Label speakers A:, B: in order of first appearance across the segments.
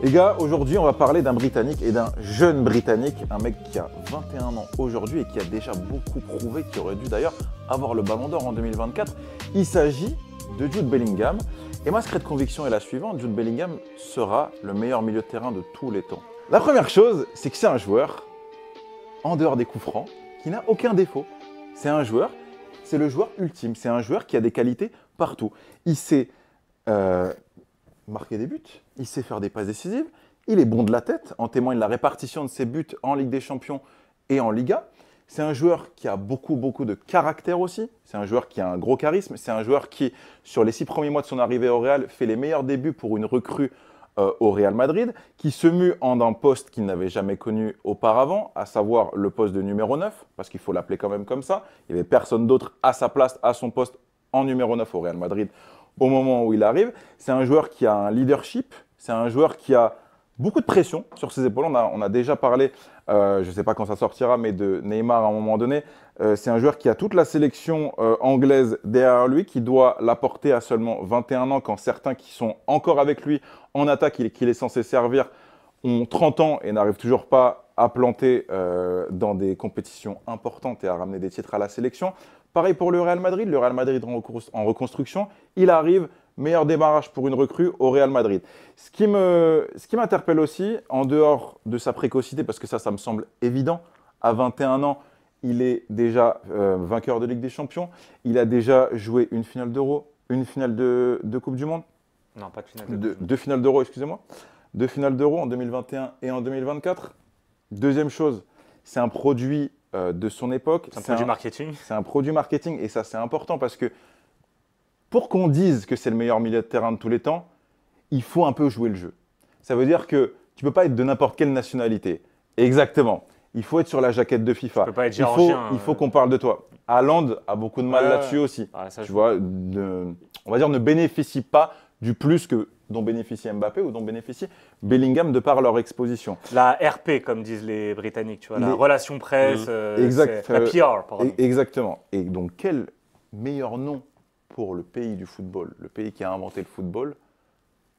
A: Les gars, aujourd'hui, on va parler d'un Britannique et d'un jeune Britannique, un mec qui a 21 ans aujourd'hui et qui a déjà beaucoup prouvé, qui aurait dû d'ailleurs avoir le Ballon d'Or en 2024. Il s'agit de Jude Bellingham. Et ma secrète conviction est la suivante, Jude Bellingham sera le meilleur milieu de terrain de tous les temps. La première chose, c'est que c'est un joueur, en dehors des coups francs, qui n'a aucun défaut. C'est un joueur, c'est le joueur ultime, c'est un joueur qui a des qualités partout. Il sait marquer des buts, il sait faire des passes décisives, il est bon de la tête, en témoigne la répartition de ses buts en Ligue des Champions et en Liga. C'est un joueur qui a beaucoup de caractère aussi. C'est un joueur qui a un gros charisme. C'est un joueur qui, sur les 6 premiers mois de son arrivée au Real, fait les meilleurs débuts pour une recrue au Real Madrid, qui se mue en un poste qu'il n'avait jamais connu auparavant, à savoir le poste de numéro 9, parce qu'il faut l'appeler quand même comme ça. Il n'y avait personne d'autre à sa place, à son poste en numéro 9 au Real Madrid au moment où il arrive. C'est un joueur qui a un leadership. C'est un joueur qui a beaucoup de pression sur ses épaules. On a déjà parlé, je ne sais pas quand ça sortira, mais de Neymar à un moment donné. C'est un joueur qui a toute la sélection anglaise derrière lui, qui doit la porter à seulement 21 ans, quand certains qui sont encore avec lui en attaque, qu'il est censé servir, ont 30 ans et n'arrivent toujours pas à planter dans des compétitions importantes et à ramener des titres à la sélection. Pareil pour le Real Madrid. Le Real Madrid en reconstruction, il arrive. Meilleur démarrage pour une recrue au Real Madrid. Ce qui m'interpelle aussi, en dehors de sa précocité, parce que ça me semble évident, à 21 ans, il est déjà vainqueur de Ligue des Champions. Il a déjà joué une finale d'Euro, une finale de Coupe du Monde.
B: Non, pas de finale.
A: Deux finales d'Euro, excusez-moi. 2 finales d'Euro en 2021 et en 2024. Deuxième chose, c'est un produit de son époque.
B: C'est un produit marketing.
A: C'est un produit marketing et ça, c'est important parce que pour qu'on dise que c'est le meilleur milieu de terrain de tous les temps, il faut un peu jouer le jeu. Ça veut dire que tu ne peux pas être de n'importe quelle nationalité. Exactement. Il faut être sur la jaquette de FIFA.
B: Tu peux pas être géorgien.
A: Il faut qu'on parle de toi. Haaland a beaucoup de mal là-dessus aussi.
B: Ouais,
A: tu vois, on va dire ne bénéficie pas du plus que dont bénéficie Mbappé ou dont bénéficie Bellingham de par leur exposition.
B: La RP, comme disent les Britanniques, tu vois, la relation presse, la PR, pardon.
A: Exactement. Et donc, quel meilleur nom pour le pays du football, le pays qui a inventé le football,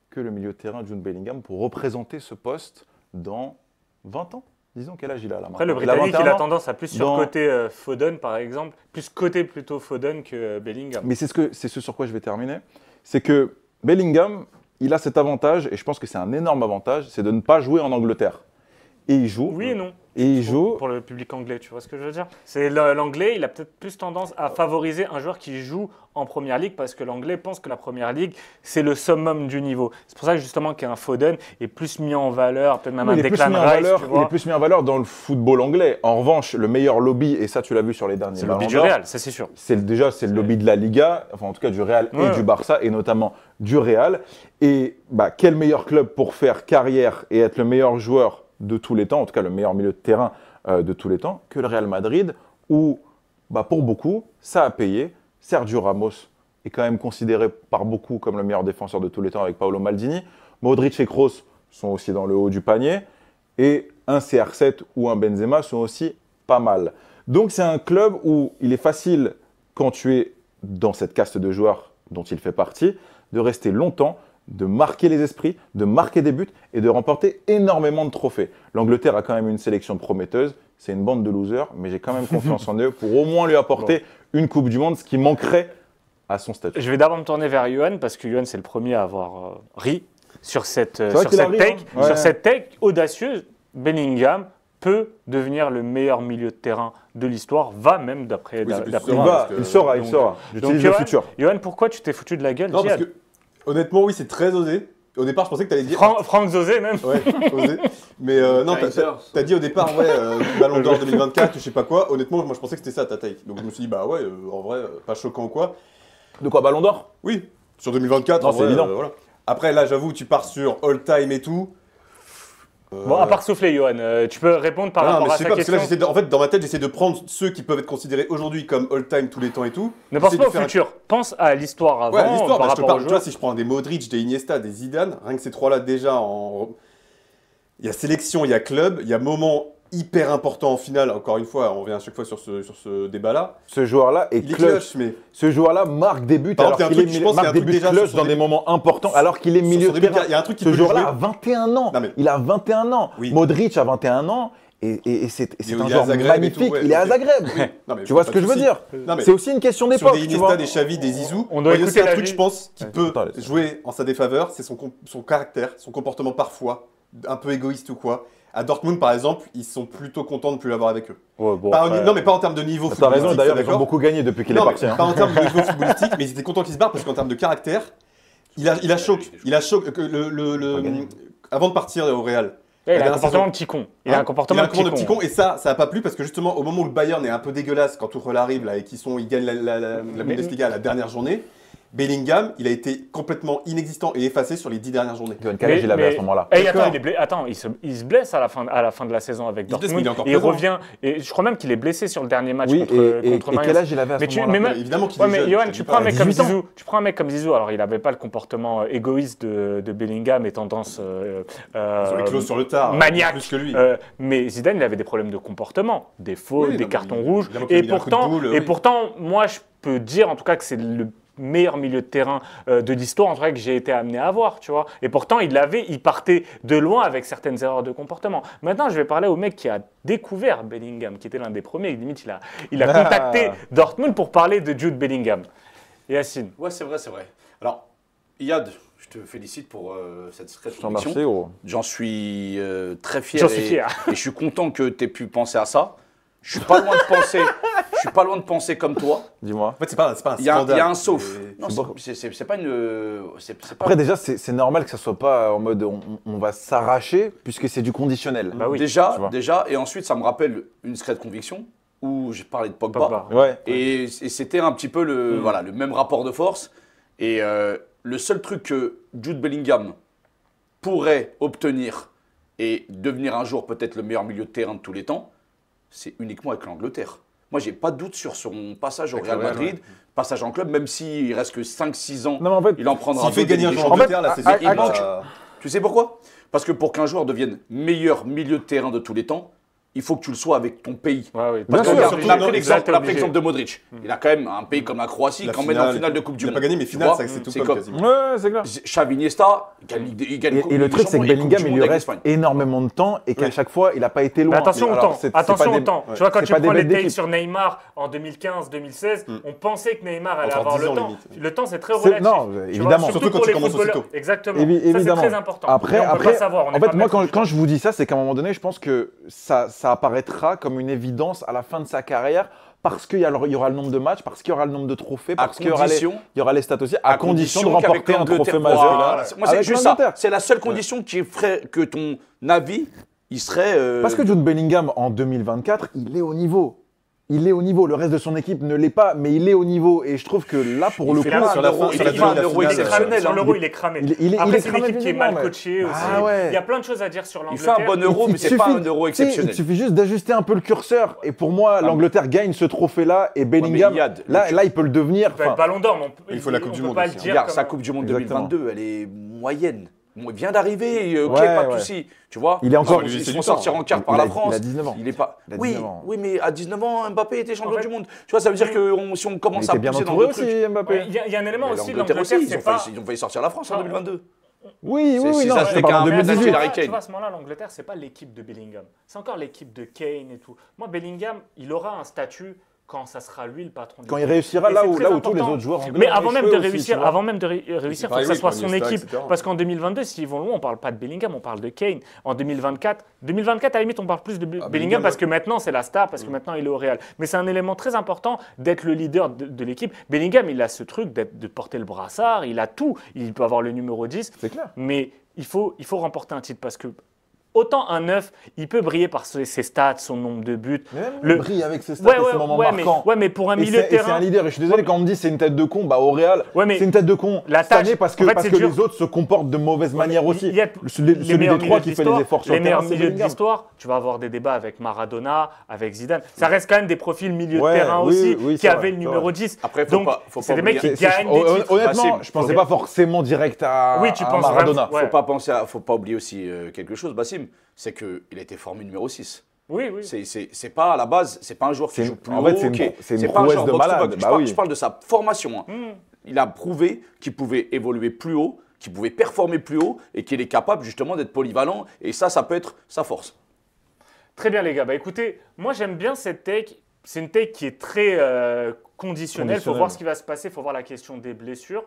A: que le milieu de terrain Jude Bellingham pour représenter ce poste dans 20 ans. Disons quel âge il a là.
B: Après, le Britannique, il a tendance à plus surcoter Foden, par exemple, plus coter plutôt Foden que Bellingham.
A: Mais c'est ce sur quoi je vais terminer. C'est que Bellingham, il a cet avantage, et je pense que c'est un énorme avantage, c'est de ne pas jouer en Angleterre. Et il joue.
B: Oui et non.
A: Et il joue.
B: Pour le public anglais, tu vois ce que je veux dire? C'est l'anglais, il a peut-être plus tendance à favoriser un joueur qui joue en première ligue parce que l'anglais pense que la première ligue, c'est le summum du niveau. C'est pour ça que justement qu'un Foden est plus mis en valeur, peut-être même un Declan Rice.
A: Il est plus mis en valeur dans le football anglais. En revanche, le meilleur lobby, et ça tu l'as vu sur les derniers Ballons d'Or,
B: c'est le lobby du Real, ça c'est sûr.
A: C'est le lobby de la Liga, enfin en tout cas du Real et du Barça, et notamment du Real. Et quel meilleur club pour faire carrière et être le meilleur joueur de tous les temps, en tout cas le meilleur milieu de terrain de tous les temps, que le Real Madrid, où pour beaucoup, ça a payé. Sergio Ramos est quand même considéré par beaucoup comme le meilleur défenseur de tous les temps avec Paolo Maldini. Modric et Kroos sont aussi dans le haut du panier. Et un CR7 ou un Benzema sont aussi pas mal. Donc c'est un club où il est facile, quand tu es dans cette caste de joueurs dont il fait partie, de rester longtemps, de marquer les esprits, de marquer des buts et de remporter énormément de trophées. L'Angleterre a quand même une sélection prometteuse. C'est une bande de losers, mais j'ai quand même confiance en eux pour au moins lui apporter une Coupe du Monde, ce qui manquerait à son statut.
B: Je vais d'abord me tourner vers Yohan parce que Yohan, c'est le premier à avoir ri sur cette take audacieuse. Bellingham peut devenir le meilleur milieu de terrain de l'histoire, va même d'après.
A: Il saura. J'utilise le futur.
B: Yohan, pourquoi tu t'es foutu de la gueule?
C: Non, parce que honnêtement, oui, c'est très osé. Au départ, je pensais que tu allais dire.
B: Franck Zosé, même.
C: Ouais, osé. Mais non, t'as dit au départ, Ballon d'Or 2024, je sais pas quoi. Honnêtement, moi, je pensais que c'était ça ta take. Donc, je me suis dit, en vrai, pas choquant ou quoi.
A: De quoi, Ballon d'Or?
C: Oui, sur 2024.
A: Non, c'est évident.
C: Voilà. Après, là, j'avoue, tu pars sur all time et tout.
B: Bon, à part souffler, Yohan, tu peux répondre par rapport à sa question.
C: Parce que là, en fait, dans ma tête, j'essaie de prendre ceux qui peuvent être considérés aujourd'hui comme all-time tous les temps et tout.
B: Ne pense pas au futur, pense à l'histoire avant.
C: Ouais, l'histoire,
B: par
C: je te parle,
B: aux
C: tu vois, si je prends des Modric, des Iniesta, des Zidane, rien que ces trois-là déjà, il y a sélection, il y a club, il y a moment hyper important en finale. Encore une fois, on revient à chaque fois sur ce débat-là.
A: Ce joueur-là est
C: Il est
A: clutch.
C: mais
A: Ce joueur-là marque des buts
C: Par
A: alors
C: exemple, il y a un
A: qu'il
C: truc, je pense qu'il y a
A: marque
C: un
A: des
C: truc
A: buts
C: déjà
A: clutch
C: sur
A: dans
C: son
A: des moments importants alors qu'il est milieu
C: sur
A: de
C: son début de
A: terrain.
C: carrière, il y a un truc qui
A: Ce
C: peut
A: joueur-là
C: jouer.
A: a 21 ans.
C: Non, mais-
A: Il a 21 ans.
C: Oui.
A: Modric a 21 ans. Et c'est
C: il
A: un
C: est à
A: joueur
C: Zagreb et
A: magnifique.
C: tout, ouais,
A: il est à
C: ok.
A: Zagreb.
C: Non, mais
A: Tu vois
C: pas
A: ce que
C: de
A: je veux
C: souci.
A: dire
C: Non, mais
A: C'est aussi une question
C: sur
A: d'époque.
C: des
A: tu vois.
C: Iniesta, des Xavi, des Zizou,
B: On doit
C: il y a aussi
B: écouter
C: un
B: la
C: truc,
B: vie.
C: je pense, qui peut
A: Attends, laisse.
C: jouer en sa défaveur, c'est son caractère, son comportement parfois, un peu égoïste ou quoi. À Dortmund, par exemple, ils sont plutôt contents de ne plus l'avoir avec eux.
B: Ouais, bon,
C: Pas au-
B: après,
C: non, mais pas en termes de niveau
A: T'as raison,
C: footballistique,
A: d'ailleurs,
C: c'est
A: ils ont
C: d'accord.
A: beaucoup gagné depuis qu'il est
C: Non,
A: parti.
C: mais
A: hein.
C: pas en termes de niveau footballistique, mais ils étaient contents qu'il se barre parce qu'en termes de caractère, il a choqué. Avant de partir au Real.
B: il a un
C: dernière
B: comportement
C: saison.
B: de petit con.
C: Il a un comportement de petit con et ça a pas plu parce que justement au moment où le Bayern est un peu dégueulasse quand Tuchel arrive là et ils gagnent la Bundesliga à la dernière journée, Bellingham il a été complètement inexistant et effacé sur les 10 dernières journées.
A: Quel âge il avait à ce moment-là
B: Attends, il se blesse à la fin de la saison avec
C: Il se blesse, mais
B: Dortmund.
C: il est encore
B: Il
C: présent.
B: revient et je crois même qu'il est blessé sur le dernier match
A: Oui, et
B: contre Mainz.
A: quel âge il avait à
B: Mais
A: ce
B: tu-
A: moment-là
B: mais même-
C: Évidemment qu'il
B: Ouais,
C: est
B: mais
C: jeune.
B: Johan,
C: je te
B: tu
C: dis
B: prends un
C: pas.
B: mec comme
A: 18 ans.
B: Zizou. Tu prends un mec comme Zizou. Alors, il n'avait pas le comportement égoïste de Bellingham et tendance
C: Ils ont les clauses sur le tard.
B: maniaque.
C: Plus que lui.
B: Mais Zidane, il avait des problèmes de comportement, des fautes,
C: Oui, non,
B: des
C: mais
B: cartons
C: il-
B: rouges.
C: évidemment qu'il a mis un coup de boule, oui.
B: Pourtant, moi, je peux dire en tout cas que c'est le meilleur milieu de terrain de l'histoire, en tout cas que j'ai été amené à voir, tu vois. Et pourtant, il partait de loin avec certaines erreurs de comportement. Maintenant, je vais parler au mec qui a découvert Bellingham, qui était l'un des premiers. Limite, il a contacté Dortmund pour parler de Jude Bellingham. Yacine.
D: Ouais, c'est vrai. Alors, Iyad, je te félicite pour cette
A: Je t'en
D: conviction.
A: remercie, gros.
D: J'en suis très fier.
B: J'en suis fier.
D: Et je suis content que tu aies pu penser à ça. Je suis pas loin de penser comme toi.
A: Dis-moi.
C: En fait, c'est pas un
D: Il y a
C: scandale.
D: un sauf.
C: C'est-
D: Non, c'est pas une. C'est pas.
A: Après, déjà, c'est normal que ça soit pas en mode on va s'arracher, puisque c'est du conditionnel.
B: Bah oui,
A: tu vois.
D: déjà, et ensuite, ça me rappelle une secrète conviction où j'ai parlé de Pogba.
B: Pogba.
A: Ouais.
D: Et c'était un petit peu le même rapport de force. Et le seul truc que Jude Bellingham pourrait obtenir et devenir un jour peut-être le meilleur milieu de terrain de tous les temps, c'est uniquement avec l'Angleterre. Moi, j'ai pas de doute sur son passage au
C: Avec
D: Real
C: le Real,
D: Madrid,
C: ouais.
D: passage en club, même s'il reste que 5-6 ans,
A: Non, mais en fait,
D: il en prendra
C: S'il fait
D: d'autres
C: gagner un
D: des
C: joueur
D: champions.
C: Angleterre, là, c'est
A: fait,
C: sûr.
D: il manque. Tu sais pourquoi? Parce que pour qu'un joueur devienne meilleur milieu de terrain de tous les temps, il faut que tu le sois avec ton pays.
B: Ouais, oui.
A: Bien
D: Parce
A: sûr,
D: que
C: surtout
D: on a
C: dans
D: pris
C: les
D: l'exemple
B: obligé.
D: l'exemple de Modric. Il a quand même un pays comme la Croatie,
C: La
D: quand même en
C: finale,
D: finale de Coupe du
C: il a
D: Monde.
C: pas gagné, mais
D: Tu
C: finale,
D: vois,
C: c'est tout
D: c'est
C: comme
D: comme
C: quasiment.
A: Ouais, c'est clair.
D: Xavi Iniesta, il gagne
A: Et le truc, c'est que Bellingham, il lui reste
D: Espagne.
A: énormément de temps et qu'à
C: Oui.
A: chaque fois, il n'a pas été loin.
B: Mais attention au
A: Alors,
B: temps.
A: c'est
B: Attention
A: pas
B: au
A: des-
B: temps.
C: ouais.
B: Tu vois, quand
A: C'est
B: tu
A: pas des
B: prends les
A: bêtes
B: takes
A: d'équipe.
B: sur Neymar en 2015-2016, on pensait que Neymar allait
C: Encore
B: avoir
C: 10
B: le
C: ans,
B: temps.
C: limite.
B: Le temps, c'est très
A: C'est-
B: relatif.
A: non,
B: Tu vois,
A: évidemment.
C: Surtout quand
B: pour
C: tu
B: les
C: commences
B: footballeurs.
C: aussitôt.
B: Exactement.
A: Évidemment.
B: Ça, c'est très important.
A: Après,
B: Et on peut pas savoir. On n'est
A: en fait,
B: pas
A: moi,
B: maître du
A: quand
B: temps.
A: je vous dis ça, c'est qu'à un moment donné, je pense que ça apparaîtra comme une évidence à la fin de sa carrière parce qu'il y aura le nombre de matchs, parce qu'il y aura le nombre de trophées, parce qu'il y aura les stats aussi, à condition de
D: qu'avec
A: remporter un trophée
D: l'Angleterre-
A: majeur.
D: Voilà. Moi, c'est
A: avec
D: juste ça.
A: l'Angleterre.
D: C'est la seule condition qui ferait que ton avis, il serait.
A: Parce que Jude Bellingham, en 2024, il est au niveau. Il est au niveau. Le reste de son équipe ne l'est pas, mais il est au niveau. Et je trouve que là, pour le coup,
D: fait un
C: sur la
D: euro-
C: fin-
D: il
C: sur la
D: fait
C: durée
D: un
C: de la
D: euro
C: finale,
D: exceptionnel.
B: Sur
D: hein.
B: l'euro, il est cramé.
A: il est
B: Après, c'est une
A: cramé
B: équipe qui est
A: physiquement,
B: mal
A: mais-
B: coachée aussi.
A: Ah ouais.
B: Il y a plein de choses à dire sur
D: Il fait
B: l'Angleterre.
D: un bon euro, mais c'est pas un euro
A: tu sais,
D: exceptionnel.
A: Il suffit juste d'ajuster un peu le curseur. Et pour moi, l'Angleterre gagne ce trophée-là. Et Bellingham,
D: Iyad,
A: là, il peut le devenir.
B: Il peut être Ballon d'Or, mais
C: Il faut la Coupe du
B: on peut
C: Monde
B: pas le
C: aussi, hein.
B: dire.
D: Regarde,
B: comme
D: sa
B: un-
D: Coupe du Monde
A: Exactement.
D: 2022, elle est moyenne. Bon, il vient d'arriver, ok,
A: Ouais,
D: pas de
A: ouais.
D: souci. Tu vois,
A: Il est encore-
D: Ils
C: lui, c'est
D: se
C: du
D: font
C: temps.
D: sortir en quart
A: Il
D: par
A: a-
D: la
A: il a
D: France.
A: 19 ans.
D: Il est pas.
A: Il a
D: Oui,
A: 19 ans.
D: oui, mais à 19 ans, Mbappé était champion
B: En fait-
D: du monde. Tu vois, ça veut dire que si on
A: Il
D: commence à
A: était bien
D: pousser dans
A: entouré
D: le
A: aussi,
D: truc.
A: Mbappé.
B: Ouais, Il y a un élément aussi de
D: L'Angleterre
B: l'Angleterre,
D: aussi,
B: c'est pas.
D: ils ont failli sortir la France en 2022.
A: Oui,
D: C'est-
A: non,
D: ça,
A: je
D: c'est
A: te parle en
D: qu'un mec
A: 2018.
D: qui Harry Kane.
B: Tu vois, à ce moment-là, l'Angleterre, c'est pas l'équipe de Bellingham. C'est encore l'équipe de Kane et tout. Moi, Bellingham, il aura un statut quand ça sera lui le patron du
A: Quand il
B: club.
A: réussira
B: Et
A: là
B: c'est
A: où
B: très
A: tous les
B: important.
A: autres joueurs anglais
B: Mais
A: ont
B: avant même
A: échoué
B: de
A: aussi,
B: réussir,
A: tu vois.
B: avant même de réussir, il faut que
C: pareil,
B: ça
C: oui,
B: soit
C: pour
B: son
C: Iniesta,
B: équipe.
C: etc.
B: Parce qu'en 2022, s'ils vont loin, on parle pas de Bellingham, on parle de Kane. En 2024, à la limite, on parle plus de Bellingham
C: Bellingham,
B: parce
C: ouais.
B: que maintenant, c'est la star, parce que maintenant, il est au Real. Mais c'est un élément très important d'être le leader de l'équipe. Bellingham, il a ce truc de porter le brassard, il a tout. Il peut avoir le numéro 10.
A: C'est clair.
B: Mais il faut remporter un titre parce que autant un 9, il peut briller par ses stats, son nombre de buts.
A: Mais même
B: Le-
A: il brille avec ses stats et ses moments marquants.
B: mais pour un
A: Et
B: milieu de
A: c'est et c'est
B: terrain.
A: un leader. Et je suis désolé quand on me dit c'est une tête de con, bah au Real,
B: Ouais, mais
A: c'est une tête de con
B: la
A: cette
B: tâche-
A: année parce que,
B: en fait,
A: parce
B: c'est
A: que
B: dur.
A: les autres se comportent de mauvaise manière aussi.
B: Il y a
A: Celui
B: les meilleurs
A: des trois
B: milieux
A: qui
B: de
A: fait les
B: l'histoire,
A: efforts sur
B: les
A: le
B: meilleurs
A: terrain, c'est
B: milieux de
A: Bellingham.
B: l'histoire, tu vas avoir des débats avec Maradona, avec Zidane. Ça reste quand même des profils milieu
A: Ouais,
B: de terrain
A: oui,
B: aussi
A: oui,
B: qui
A: c'est
B: avaient
A: vrai,
B: le
A: c'est
B: numéro
A: vrai.
B: 10.
D: Après, faut
B: Donc,
D: pas
B: c'est des mecs qui
D: oublier-
B: gagnent des titres.
A: Honnêtement,
D: Bassim,
A: je pensais pas forcément direct à,
B: Oui, tu
A: à
B: penses
A: Maradona.
B: vraiment- ouais.
D: Faut pas oublier aussi quelque chose, Bassim, c'est qu'il a été formé numéro 6.
B: Oui, oui.
D: C'est pas à la base, c'est pas un joueur qui joue plus
A: en
D: haut.
A: fait, c'est une
D: pas un
A: prouesse
D: joueur
A: de
D: box to
A: malade.
D: box.
A: Bah oui.
D: Je parle de sa formation. Hein. Il a prouvé qu'il pouvait évoluer plus haut, qu'il pouvait performer plus haut et qu'il est capable justement d'être polyvalent. Et ça peut être sa force.
B: Très bien les gars, bah écoutez, moi j'aime bien cette take, c'est une take qui est très conditionnelle, il faut voir ce qui va se passer, il faut voir la question des blessures.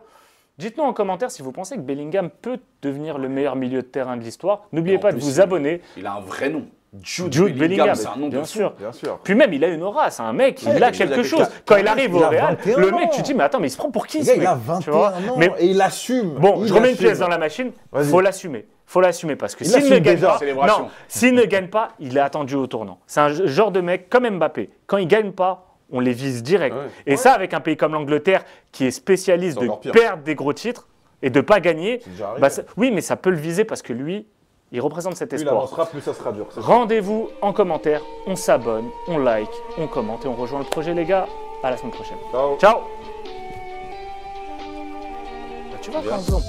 B: Dites-nous en commentaire si vous pensez que Bellingham peut devenir le meilleur milieu de terrain de l'histoire. N'oubliez pas de vous abonner.
D: Il a un vrai nom.
B: Jude Bellingham,
D: c'est un nom
B: bien
D: de
B: sûr.
A: Bien sûr.
B: Puis même, il a une aura, c'est un mec, il a quelque chose. Quand il arrive au Real, le mec, tu te dis, mais attends, mais il se prend pour qui ce mec?
A: Il a 21 ans et il assume.
B: Bon, je remets une pièce dans la machine, il faut l'assumer. Faut l'assumer parce que s'il ne gagne pas, non, s'il ne gagne pas, il est attendu au tournant. C'est un genre de mec comme Mbappé. Quand il ne gagne pas, on les vise direct. Et ça, avec un pays comme l'Angleterre qui est spécialiste de perdre des gros titres et de ne pas gagner, oui, mais ça peut le viser parce que lui, il représente cet espoir.
A: Plus il avancera, plus ça sera dur.
B: Rendez-vous en commentaire, on s'abonne, on like, on commente et on rejoint le projet, les gars. À la semaine prochaine.
A: Ciao.
B: Ciao. Bah, tu vois, Franzo.